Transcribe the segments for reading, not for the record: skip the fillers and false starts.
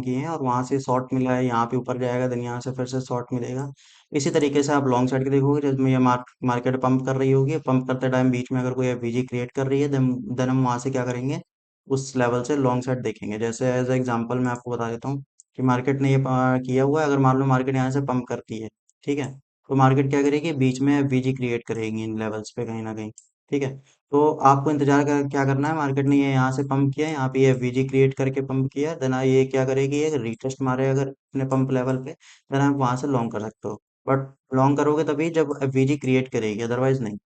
किए हैं और वहां से शॉर्ट मिला है, यहाँ पे ऊपर जाएगा, देन यहाँ से फिर से शॉर्ट मिलेगा। इसी तरीके से आप लॉन्ग साइड के देखोगे, जिसमें ये मार्केट पंप कर रही होगी, पंप करते टाइम बीच में अगर कोई एफवीजी क्रिएट कर रही है, देन हम वहां से क्या करेंगे, उस लेवल से लॉन्ग साइड देखेंगे। जैसे एज एग्जांपल मैं आपको बता देता हूँ कि मार्केट ने ये किया हुआ है। अगर मान लो मार्केट यहाँ से पंप करती है, ठीक है, तो मार्केट क्या करेगी, बीच में एफवीजी क्रिएट करेगी इन लेवल्स पे कहीं ना कहीं, ठीक है। तो आपको इंतजार क्या करना है, मार्केट ने ये यहाँ से पंप किया, यहाँ पे ये वीजी क्रिएट करके पंप किया, देन ये क्या करेगी, ये रिटेस्ट मारे अगर अपने पंप लेवल पे, देन आप वहां से लॉन्ग कर सकते हो। बट लॉन्ग करोगे तभी जब वीजी क्रिएट करेगी, अदरवाइज नहीं।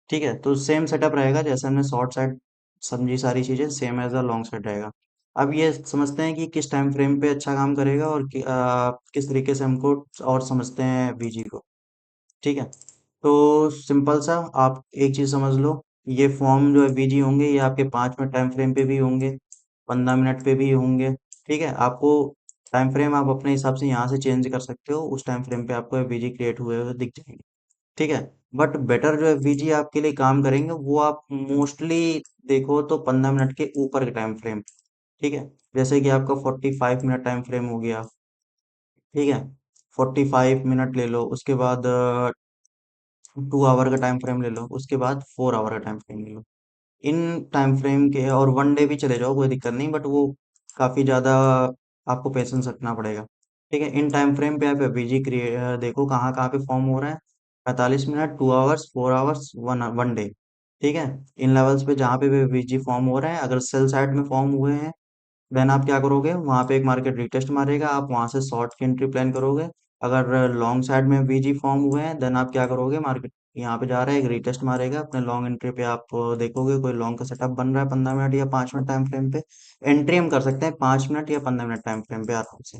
ठीक है, तो सेम सेटअप रहेगा जैसे हमने शॉर्ट साइड समझी, सारी चीजें same as along side रहेगा। अब ये समझते हैं कि किस टाइम फ्रेम पे अच्छा काम करेगा और किस तरीके से हमको और समझते हैं वीजी को। ठीक है, तो सिंपल सा आप एक चीज समझ लो, ये फॉर्म जो है बीजी होंगे, ये आपके 5 मिनट टाइम फ्रेम पे भी होंगे, 15 मिनट पे भी होंगे। ठीक है, आपको टाइम फ्रेम आप अपने हिसाब से यहाँ से चेंज कर सकते हो, उस टाइम फ्रेम पे आपको बीजी क्रिएट हुए हुए दिख जाएंगे। ठीक है, बट बेटर जो है बीजी आपके लिए काम करेंगे, वो आप मोस्टली देखो तो 15 मिनट के ऊपर के टाइम फ्रेम। ठीक है, जैसे कि आपका 45 मिनट टाइम फ्रेम हो गया। ठीक है, 45 मिनट ले लो, उसके बाद 2 आवर का टाइम फ्रेम ले लो, उसके बाद 4 आवर का टाइम फ्रेम ले लो। इन टाइम फ्रेम के और 1 डे भी चले जाओ, कोई दिक्कत नहीं, बट वो काफी ज्यादा आपको पेशेंस रखना पड़ेगा। ठीक है, इन टाइम फ्रेम पे आप बीजी देखो कहाँ कहाँ पे फॉर्म हो रहा है। 45 minute, 2 hours, 4 hours, one one day. ठीक है, इन लेवल्स पे जहाँ पे भी बीजी फॉर्म हो रहे हैं, अगर सेल साइड में फॉर्म हुए हैं, देन आप क्या करोगे, वहां पे एक मार्केट रिटेस्ट मारेगा, आप वहां से शॉर्ट की एंट्री प्लान करोगे। अगर लॉन्ग साइड में बीजी फॉर्म हुए हैं, देन आप क्या करोगे, मार्केट यहाँ पे जा रहा है, एक रिटेस्ट मारेगा, अपने लॉन्ग एंट्री पे आप देखोगे कोई लॉन्ग का सेटअप बन रहा है 15 मिनट या 5 मिनट टाइम फ्रेम पे। एंट्री हम कर सकते हैं 5 मिनट या 15 मिनट टाइम फ्रेम पे आराम से।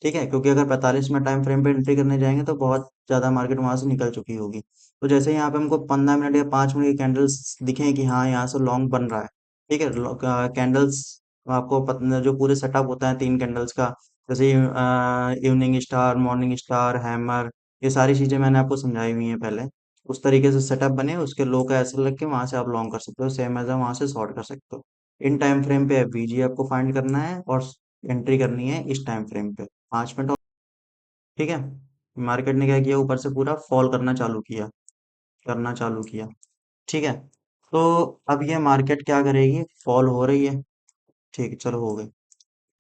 ठीक है, क्योंकि अगर 45 मिनट टाइम फ्रेम पे एंट्री करने जाएंगे तो बहुत ज्यादा मार्केट वहां से निकल चुकी होगी। तो जैसे यहाँ पे हमको 15 मिनट या 5 मिनट की कैंडल्स दिखें कि हाँ यहाँ से लॉन्ग बन रहा है। ठीक है, कैंडल्स आपको जो पूरे सेटअप होता है 3 कैंडल्स का, जैसे evening star, morning star, hammer, ये सारी चीजें मैंने आपको समझाई हुई हैं पहले। उस तरीके से सेटअप बने, उसके लो का ऐसे लग के वहां से आप लॉन्ग कर सकते हो, सेम एज वहां से शॉर्ट कर सकते हो। इन टाइम फ्रेम पे बीजी आपको फाइंड करना है और एंट्री करनी है इस टाइम फ्रेम पे 5 मिनट। ठीक है, मार्केट ने क्या किया, ऊपर से पूरा फॉल करना चालू किया। ठीक है, तो अब ये मार्केट क्या करेगी, फॉल हो रही है। ठीक है, चलो हो गई।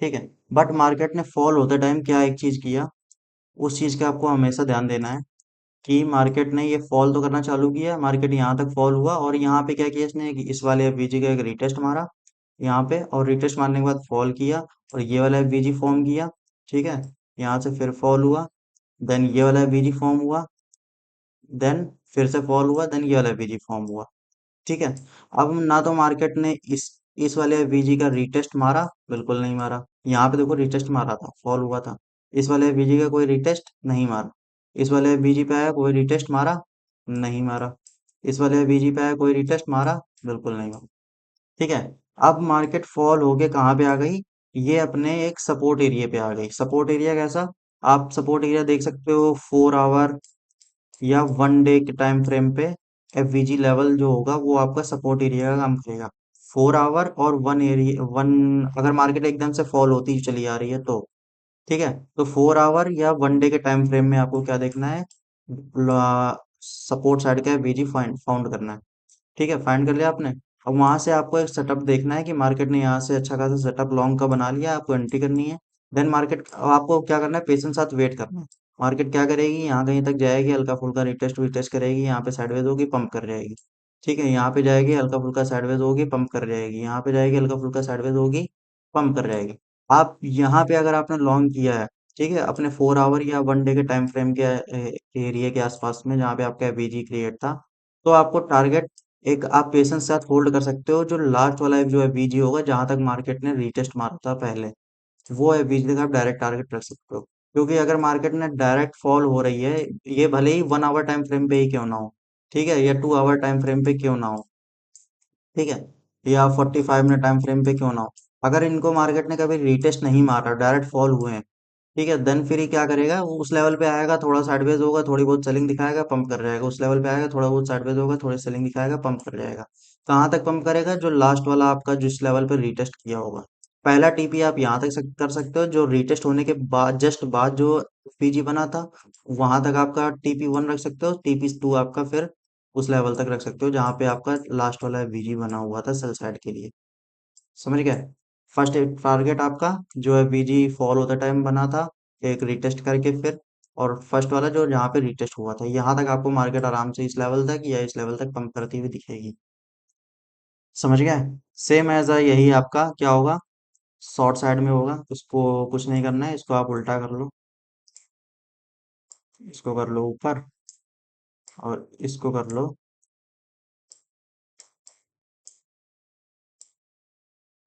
ठीक है, बट मार्केट ने फॉल होते टाइम क्या एक चीज किया, उस चीज का आपको हमेशा ध्यान देना है कि मार्केट ने ये फॉल तो करना चालू किया, मार्केट यहाँ तक फॉल हुआ और यहाँ पे क्या किया इसने कि इस वाले बीजी का एक रिटेस्ट मारा यहाँ पे, और रिटेस्ट मारने के बाद फॉल किया और ये वाला बीजी फॉर्म किया। ठीक है, यहाँ से फिर फॉल हुआ, देन ये वाला बीजी फॉर्म हुआ, देन फिर से फॉल हुआ, देन ये वाला बीजी फॉर्म हुआ। ठीक है, अब ना तो मार्केट ने इस वाले बीजी का रीटेस्ट मारा, बिल्कुल नहीं मारा। यहाँ पे देखो रीटेस्ट मारा था, फॉल हुआ था। इस वाले बीजी का कोई रीटेस्ट नहीं मारा। इस वाले बीजी पे आया कोई रीटेस्ट मारा, नहीं मारा। इस वाले बीजी पे आया कोई रीटेस्ट मारा, बिल्कुल नहीं मारा। ठीक है, अब मार्केट फॉल होके कहाँ पे आ गई, ये अपने एक सपोर्ट एरिया पे आ गई। सपोर्ट एरिया कैसा, आप सपोर्ट एरिया देख सकते हो 4 आवर या 1 डे के टाइम फ्रेम पे। एफवीजी लेवल जो होगा वो आपका सपोर्ट एरिया का काम करेगा। 4 आवर और वन, अगर मार्केट एकदम से फॉल होती चली आ रही है तो। ठीक है, तो 4 आवर या 1 डे के टाइम फ्रेम में आपको क्या देखना है, सपोर्ट साइड का एफवीजी फाउंड करना है। ठीक है, फाइंड कर लिया आपने। अब वहां से आपको एक सेटअप देखना है कि मार्केट ने यहाँ से अच्छा खासा सेटअप लॉन्ग का बना लिया, आपको एंट्री करनी है। देन मार्केट, अब आपको क्या करना है, पेशेंस साथ वेट करना है। मार्केट क्या करेगी, यहाँ कहीं तक जाएगी, हल्का फुल्का रिटेस्ट विटेस्ट करेगी, यहाँ पे साइडवेज होगी, पंप कर जाएगी। ठीक है, यहाँ पे जाएगी, हल्का फुल्का साइडवेज होगी, पंप कर जाएगी, यहाँ पे जाएगी, हल्का फुल्का साइडवेज होगी, पंप कर जाएगी। आप यहाँ पे अगर आपने लॉन्ग किया है, ठीक है, अपने 4 आवर या 1 डे के टाइम फ्रेम के एरिया के आसपास में जहाँ पे आपका बीजी क्रिएट था, तो आपको टारगेट एक आप पेशेंस के साथ होल्ड कर सकते हो, जो लास्ट वाला जो है बीजी होगा जहां तक मार्केट ने रीटेस्ट मारा था पहले, वो है बीजी का आप डायरेक्ट टारगेट रख सकते हो। क्योंकि अगर मार्केट ने डायरेक्ट फॉल हो रही है, ये भले ही 1 आवर टाइम फ्रेम पे ही क्यों ना हो, ठीक है, या 2 आवर टाइम फ्रेम पे क्यों ना हो, ठीक है, या 45 मिनट टाइम फ्रेम पे क्यों ना हो, अगर इनको मार्केट ने कभी रीटेस्ट नहीं मारा, डायरेक्ट फॉल हुए हैं, ठीक है, देन फिर ये क्या करेगा, वो उस लेवल पे आएगा, थोड़ा साइडवेज होगा, थोड़ी बहुत सेलिंग दिखाएगा, पंप कर जाएगा, उस लेवल पे आएगा, थोड़ा बहुत साइडवेज होगा, थोड़ी सेलिंग दिखाएगा, पंप कर जाएगा। कहाँ तक पंप करेगा, जो लास्ट वाला आपका जिस लेवल पे रीटेस्ट किया होगा। पहला टीपी आप यहाँ तक कर सकते हो, जो रीटेस्ट होने के बाद जस्ट बाद जो पीजी बना था, वहां तक आपका टीपी वन रख सकते हो। टीपी टू आपका फिर उस लेवल तक रख सकते हो जहाँ पे आपका लास्ट वाला वीजी बना हुआ था सेल साइड के लिए। समझ गए? फर्स्ट टारगेट आपका जो है वीजी फॉल होता टाइम बना था, एक रीटेस्ट करके फिर, और फर्स्ट वाला जो जहाँ पे रीटेस्ट हुआ था, यहाँ तक आपको मार्केट आराम से इस लेवल तक या इस लेवल तक पंप करती हुई दिखेगी। समझ गए? सेम एज यही आपका क्या होगा, शॉर्ट साइड में होगा। उसको कुछ नहीं करना है, इसको आप उल्टा कर लो, इसको कर लो ऊपर, और इसको कर लो,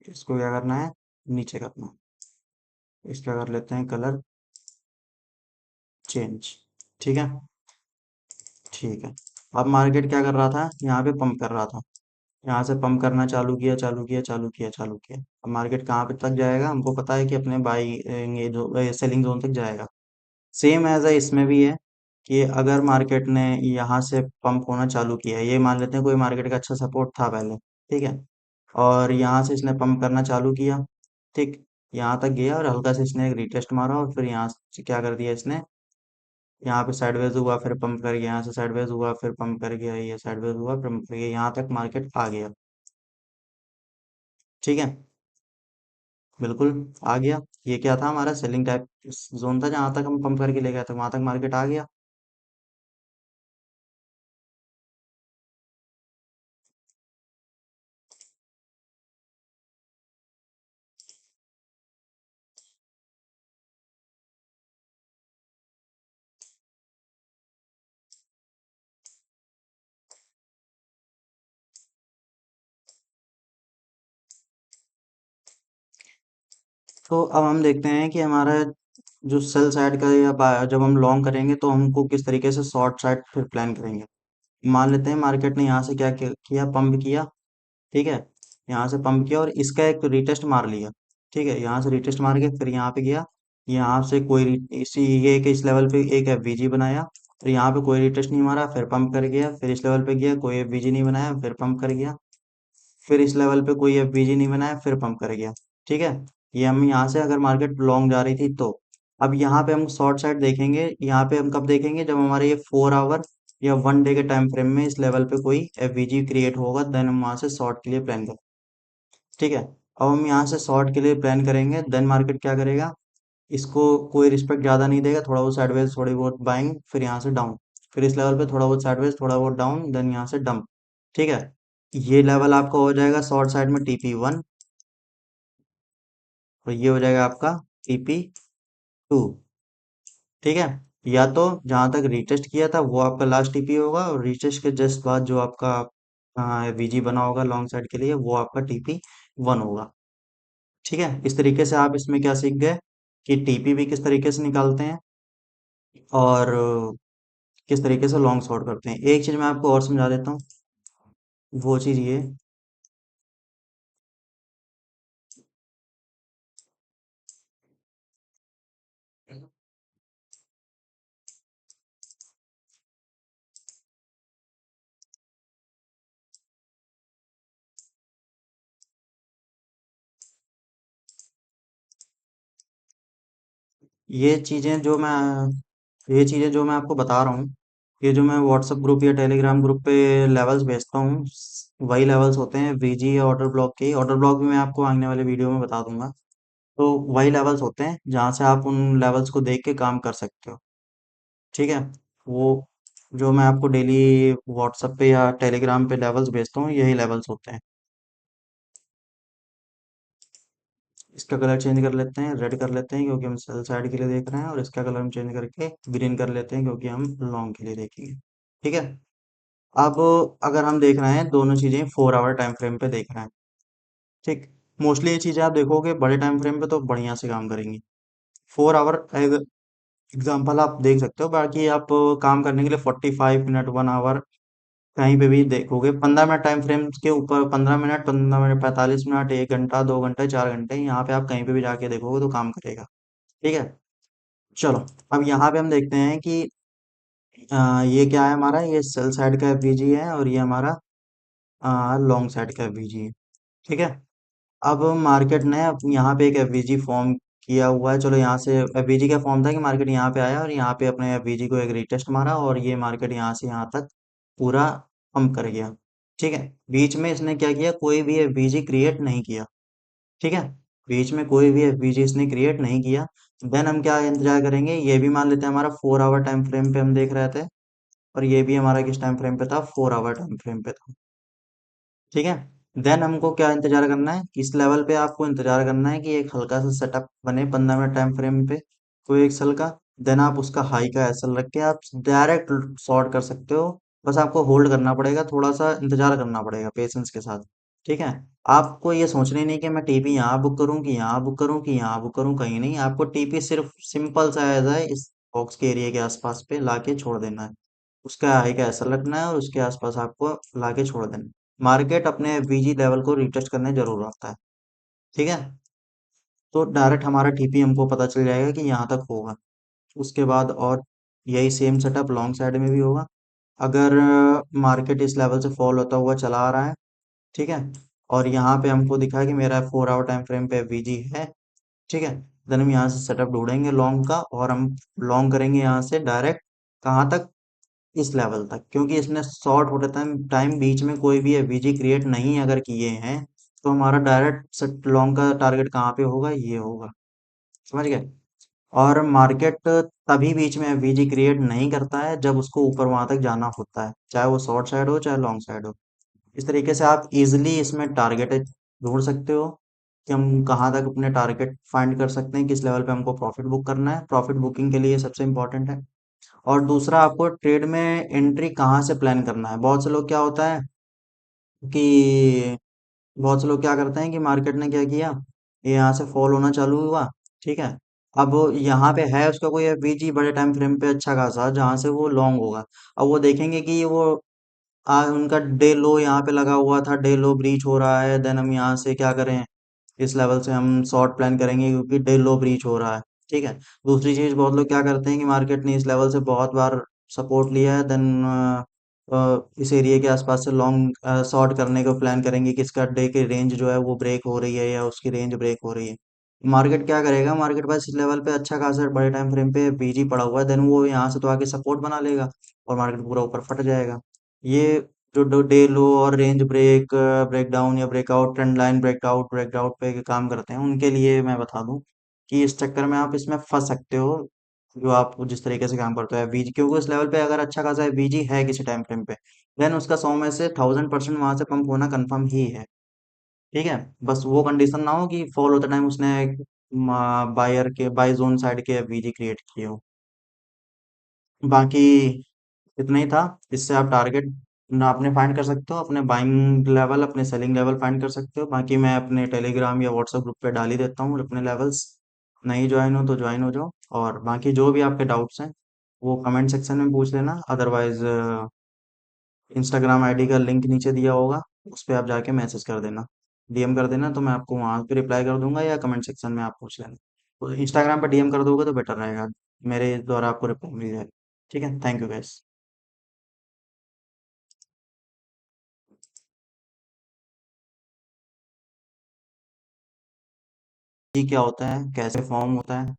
इसको क्या करना है, नीचे करना है। इसका कर लेते हैं कलर चेंज। ठीक है, ठीक है। अब मार्केट क्या कर रहा था, यहाँ पे पंप कर रहा था, यहाँ से पंप करना चालू किया, चालू किया, चालू किया, चालू किया। अब मार्केट कहाँ पे तक जाएगा, हमको पता है कि अपने बाई ये जो सेलिंग जोन तक जाएगा। सेम एज है इसमें भी है कि अगर मार्केट ने यहाँ से पंप होना चालू किया, ये मान लेते हैं कोई मार्केट का अच्छा सपोर्ट था पहले, ठीक है, और यहाँ से इसने पंप करना चालू किया, ठीक, यहाँ तक गया और हल्का से इसने एक रिटेस्ट मारा और फिर यहाँ से क्या कर दिया इसने, यहाँ पे साइडवेज हुआ, फिर पंप कर गया, यहाँ से साइडवेज हुआ, फिर पंप कर गया, ये साइडवेज हुआ, फिर पंप कर गया, यहाँ तक मार्केट आ गया। ठीक है, बिल्कुल आ गया। ये क्या था, हमारा सेलिंग टाइप जोन था, जहां तक हम पंप करके ले गए थे वहां तक मार्केट आ गया। तो अब हम देखते हैं कि हमारा जो सेल साइड का या जब हम लॉन्ग करेंगे तो हमको किस तरीके से शॉर्ट साइड फिर प्लान करेंगे। मान लेते हैं मार्केट ने यहाँ से क्या किया, पंप किया, ठीक है, यहाँ से पंप किया और इसका एक रिटेस्ट मार लिया, ठीक है, यहाँ से रिटेस्ट मार के फिर यहाँ पे गया, यहाँ से कोई इसी ये के इस लेवल पे एक एफवीजी बनाया, फिर यहाँ पे कोई रिटेस्ट नहीं मारा, फिर पंप कर गया, फिर इस लेवल पे गया, कोई एफवीजी नहीं बनाया, फिर पंप कर गया, फिर इस लेवल पे कोई एफवीजी नहीं बनाया, फिर पंप कर गया। ठीक है, ये हम यहाँ से अगर मार्केट लॉन्ग जा रही थी तो। अब यहाँ पे हम शॉर्ट साइड देखेंगे, यहाँ पे हम कब देखेंगे, जब हमारे ये 4 आवर या 1 डे के टाइम फ्रेम में इस लेवल पे कोई एफवीजी क्रिएट होगा, देन हम वहां से शॉर्ट के लिए प्लान करें। ठीक है, अब हम यहाँ से शॉर्ट के लिए प्लान करेंगे, देन मार्केट क्या करेगा, इसको कोई रिस्पेक्ट ज्यादा नहीं देगा, थोड़ा बहुत साइडवेज, थोड़ी बहुत बाइंग, फिर यहाँ से डाउन, फिर इस लेवल पे थोड़ा बहुत साइडवेज, थोड़ा बहुत डाउन, देन यहाँ से डंप। ठीक है, ये लेवल आपका हो जाएगा शॉर्ट साइड में TP1, और ये हो जाएगा आपका TP2। ठीक है, या तो जहां तक रिटेस्ट किया था वो आपका लास्ट टीपी होगा, और रिटेस्ट के जस्ट बाद जो आपका वीजी बना होगा लॉन्ग साइड के लिए, वो आपका TP1 होगा। ठीक है, इस तरीके से आप इसमें क्या सीख गए कि टीपी भी किस तरीके से निकालते हैं, और किस तरीके से लॉन्ग शॉर्ट करते हैं। एक चीज मैं आपको और समझा देता हूँ, वो चीज ये चीजें जो मैं ये चीजें जो मैं आपको बता रहा हूँ, ये जो मैं व्हाट्सएप ग्रुप या टेलीग्राम ग्रुप पे लेवल्स भेजता हूँ, वही लेवल्स होते हैं वीजी या ऑर्डर ब्लॉक के। ऑर्डर ब्लॉक भी मैं आपको आने वाले वीडियो में बता दूंगा। तो वही लेवल्स होते हैं जहाँ से आप उन लेवल्स को देख के काम कर सकते हो। ठीक है, वो जो मैं आपको डेली व्हाट्सएप पे या टेलीग्राम पे लेवल्स भेजता हूँ, यही लेवल्स होते हैं। इसका कलर चेंज कर लेते हैं, रेड कर लेते हैं क्योंकि हम सेल साइड के लिए देख रहे हैं, और इसका कलर हम चेंज करके ग्रीन कर लेते हैं क्योंकि हम लॉन्ग के लिए देखेंगे। ठीक है, अब अगर हम देख रहे हैं दोनों चीजें 4 आवर टाइम फ्रेम पे देख रहे हैं, ठीक, मोस्टली ये चीजें आप देखोगे बड़े टाइम फ्रेम पे तो बढ़िया से काम करेंगी। 4 आवर एग्जाम्पल आप देख सकते हो, बाकी आप काम करने के लिए 45 मिनट, 1 आवर कहीं पे भी देखोगे। 15 मिनट टाइम फ्रेम के ऊपर, 15 मिनट, 15 मिनट, 45 मिनट, 1 घंटा, 2 घंटे, 4 घंटे, यहाँ पे आप कहीं पे भी जाके देखोगे तो काम करेगा। ठीक है, चलो, अब यहाँ पे हम देखते हैं कि ये क्या है, हमारा ये सेल साइड का एफवीजी है और ये हमारा लॉन्ग साइड का एफवीजी है। ठीक है, अब मार्केट ने यहाँ पे एक एफवीजी फॉर्म किया हुआ है। चलो यहाँ से एफवीजी का फॉर्म था कि मार्केट यहाँ पे आया और यहाँ पे अपने एफवीजी को एक रीटेस्ट मारा और ये मार्केट यहाँ से यहाँ तक पूरा पंप कर गया। ठीक है, बीच में इसने क्या किया, कोई भी एफवीजी क्रिएट नहीं किया। ठीक है, बीच में कोई भी एफवीजी इसने क्रिएट नहीं किया। देन हम क्या इंतजार करेंगे, ये भी मान लेते हैं हमारा 4 आवर टाइम फ्रेम पे हम देख रहे थे, और ये भी हमारा किस टाइम फ्रेम पे था, 4 आवर टाइम फ्रेम पे था। ठीक है, देन हमको क्या इंतजार करना है, इस लेवल पे आपको इंतजार करना है कि एक हल्का सा सेटअप बने 15 मिनट टाइम फ्रेम पे, कोई एक सेल का। देन आप उसका हाई का एसएल रख के आप डायरेक्ट शॉर्ट कर सकते हो। बस आपको होल्ड करना पड़ेगा, थोड़ा सा इंतजार करना पड़ेगा पेशेंस के साथ। ठीक है, आपको ये सोचना ही नहीं कि मैं टीपी यहाँ बुक करूँ कि यहाँ बुक करूँ कि यहाँ बुक करूँ, कहीं नहीं। आपको टीपी सिर्फ सिंपल सा ऐसा है, इस बॉक्स के एरिया के आसपास पे लाके छोड़ देना है। उसका हाई का एसएल रखना है और उसके आसपास आपको लाके छोड़ देना है। मार्केट अपने वीजी लेवल को रिटेस्ट करने जरूर आता है। ठीक है, तो डायरेक्ट हमारा टीपी हमको पता चल जाएगा कि यहाँ तक होगा। उसके बाद और यही सेम सेटअप लॉन्ग साइड में भी होगा। अगर मार्केट इस लेवल से फॉल होता हुआ चला आ रहा है, ठीक है, और यहाँ पे हमको दिखा है कि मेरा 4 आवर टाइम फ्रेम पे वीजी है, ठीक है, देन हम यहाँ से सेटअप ढूंढेंगे लॉन्ग का और हम लॉन्ग करेंगे यहाँ से डायरेक्ट कहाँ तक, इस लेवल तक। क्योंकि इसने शॉर्ट होते टाइम टाइम बीच में कोई भी एवीजी क्रिएट नहीं अगर किए हैं, तो हमारा डायरेक्ट लॉन्ग का टारगेट कहाँ पे होगा, ये होगा। समझ गए। और मार्केट तभी बीच में एवीजी क्रिएट नहीं करता है जब उसको ऊपर वहां तक जाना होता है, चाहे वो शॉर्ट साइड हो चाहे लॉन्ग साइड हो। इस तरीके से आप इजिली इसमें टारगेट ढूंढ सकते हो कि हम कहाँ तक अपने टारगेट फाइंड कर सकते हैं, किस लेवल पे हमको प्रॉफिट बुक करना है। प्रॉफिट बुकिंग के लिए सबसे इंपॉर्टेंट है। और दूसरा, आपको ट्रेड में एंट्री कहाँ से प्लान करना है। बहुत से लोग क्या होता है कि बहुत से लोग क्या करते हैं कि मार्केट ने क्या किया, ये यहाँ से फॉल होना चालू हुआ, ठीक है, अब यहाँ पे है उसका कोई वीजी बड़े टाइम फ्रेम पे अच्छा खासा जहाँ से वो लॉन्ग होगा। अब वो देखेंगे कि वो उनका डे लो यहाँ पे लगा हुआ था, डे लो ब्रीच हो रहा है, देन हम यहाँ से क्या करें, इस लेवल से हम शॉर्ट प्लान करेंगे क्योंकि डे लो ब्रीच हो रहा है। ठीक है, दूसरी चीज बहुत लोग क्या करते हैं कि मार्केट ने इस लेवल से बहुत बार सपोर्ट लिया है, देन इस एरिया के आसपास से लॉन्ग शॉर्ट करने का प्लान करेंगे कि इसका डे की रेंज जो है वो ब्रेक हो रही है या उसकी रेंज ब्रेक हो रही है। मार्केट क्या करेगा, मार्केट पास इस लेवल पे अच्छा खासा बड़े टाइम फ्रेम पे बीजी पड़ा हुआ है, देन वो यहाँ से तो आके सपोर्ट बना लेगा और मार्केट पूरा ऊपर फट जाएगा। ये जो डे लो और रेंज ब्रेक, ब्रेक डाउन या breakout, trend line breakout breakout पे काम करते हैं, उनके लिए मैं बता दूं कि इस चक्कर में आप इसमें फंस सकते हो। जो आप जिस तरीके से काम करते हो बीजी, क्योंकि उस लेवल पे अगर अच्छा खासा बीजी है किसी टाइम फ्रेम पे, देन उसका 100 में से 1000% वहां से पंप होना कंफर्म ही है। ठीक है, बस वो कंडीशन ना हो कि फॉल होते टाइम उसने बायर के बाई जोन साइड के बीजी क्रिएट किए हो। बाकी इतना ही था। इससे आप टारगेट ना अपने फाइंड कर सकते हो, अपने बाइंग लेवल अपने सेलिंग लेवल फाइंड कर सकते हो। बाकी मैं अपने टेलीग्राम या व्हाट्सएप ग्रुप पे डाल ही देता हूँ अपने लेवल्स। नहीं ज्वाइन हो तो ज्वाइन हो जाओ, और बाकी जो भी आपके डाउट्स हैं वो कमेंट सेक्शन में पूछ लेना। अदरवाइज इंस्टाग्राम आईडी का लिंक नीचे दिया होगा, उस पर आप जाके मैसेज कर देना, डीएम कर देना, तो मैं आपको वहाँ पे रिप्लाई कर दूंगा, या कमेंट सेक्शन में आप पूछ लेना। तो इंस्टाग्राम पर डीएम कर दोगे तो बेटर रहेगा, मेरे द्वारा आपको रिप्लाई मिल जाएगा। ठीक है, थैंक यू गैस। जी क्या होता है, कैसे फॉर्म होता है।